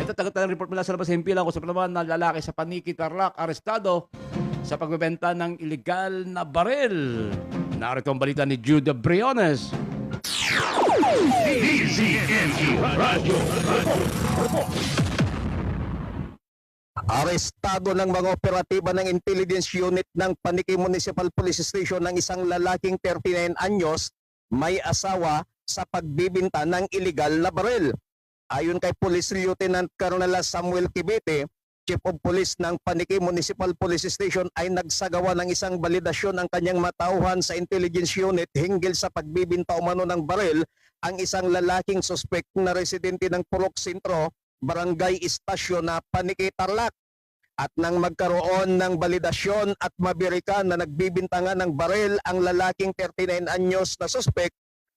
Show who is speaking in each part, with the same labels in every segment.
Speaker 1: Ito, tagatang report mula sa labas himpilan ko sa naman na lalaki sa Paniki, Tarlac, arestado sa pagbebenta ng illegal na baril. Narito ang balita ni Judah Briones.
Speaker 2: Arestado ng mga operatiba ng Intelligence Unit ng Paniki Municipal Police Station ng isang lalaking 39 anyos, may asawa, sa pagbibinta ng illegal na baril. Ayon kay Police Lieutenant Colonel Samuel Kibete, Chief of Police ng Paniki Municipal Police Station, ay nagsagawa ng isang balidasyon ang kanyang matauhan sa Intelligence Unit hinggil sa pagbibinta umano ng baril ang isang lalaking suspect na residente ng Purok Sentro, Barangay Istasyon na Paniki, Tarlac. At nang magkaroon ng balidasyon at mabirikan na nagbibintangan ng baril ang lalaking 39 anyos na suspect,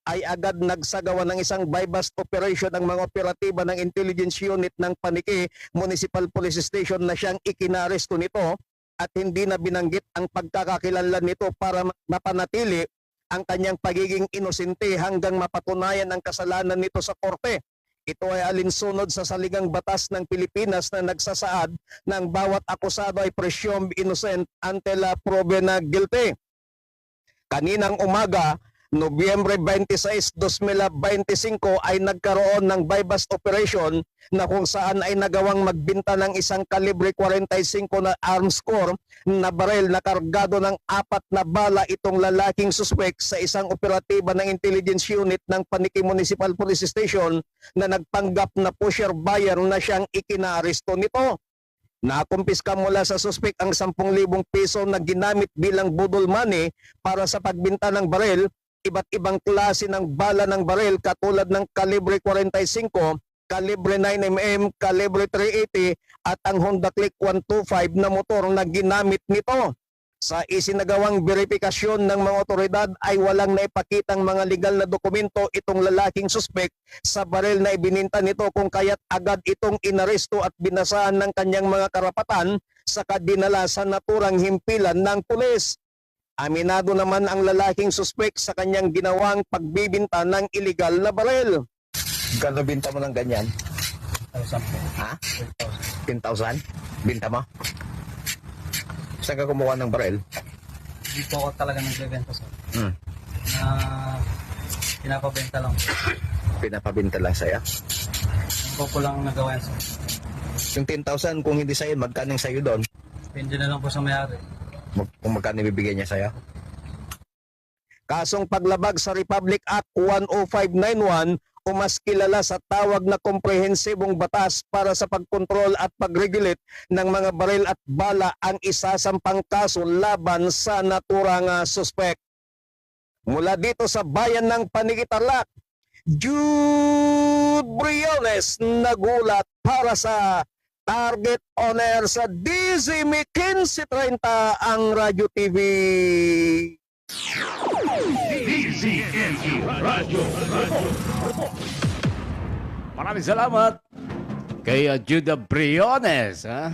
Speaker 2: ay agad nagsagawa ng isang buy-bust operation ng mga operatiba ng Intelligence Unit ng Paniki Municipal Police Station na siyang ikinaresto nito at hindi na binanggit ang pagkakakilanlan nito para mapanatili ang kanyang pagiging inosente hanggang mapatunayan ang kasalanan nito sa korte. Ito ay alinsunod sa saligang batas ng Pilipinas na nagsasaad ng bawat akusado ay presumed innocent until proven guilty. Kaninang umaga, Nobyembre 26, 2025 ay nagkaroon ng buy-bust operation na kung saan ay nagawang magbinta ng isang kalibre 45 na arms core na baril na kargado ng 4 na bala itong lalaking suspect sa isang operatiba ng Intelligence Unit ng Paniki Municipal Police Station na nagpanggap na pusher buyer na siyang ikinaresto nito. Nakumpiska mula sa suspect ang 10,000 piso na ginamit bilang budol money para sa pagbinta ng baril, iba't ibang klase ng bala ng baril katulad ng kalibre 45, kalibre 9mm, kalibre 380 at ang Honda Click 125 na motor na ginamit nito. Sa isinagawang verifikasyon ng mga otoridad ay walang naipakitang mga legal na dokumento itong lalaking suspect sa baril na ibininta nito, kung kaya't agad itong inaresto at binasahan ng kanyang mga karapatan saka dinala sa naturang himpilan ng pulis. Aminado naman ang lalaking suspect sa kanyang ginawang pagbibinta ng illegal na baril. Gano binta mo ng ganyan?
Speaker 3: 10,000 po.
Speaker 2: Ha? 10,000? Binta mo? Saan ka kumuha ng baril?
Speaker 3: Hindi po ako talaga nagbebenta, sir. Pinapabenta lang.
Speaker 2: Pinapabinta lang sa'yo?
Speaker 3: Hindi ko lang nagawa yan, sir.
Speaker 2: Yung 10,000 kung hindi sa'yo, magkano sa'yo doon?
Speaker 3: Depende na lang po sa mayari.
Speaker 2: Kung magkano ibibigay niya sa'yo? Kasong paglabag sa Republic Act 10591 o mas kilala sa tawag na komprehensibong batas para sa pagkontrol at pag-regulate ng mga baril at bala ang isasampang kaso laban sa naturang suspect. Mula dito sa bayan ng Paniki, Tarlac, Jude Briones nagulat para sa Target On Air sa DZME 1530 ang Radyo TV.
Speaker 1: Maraming salamat kay Judah Briones. Ha?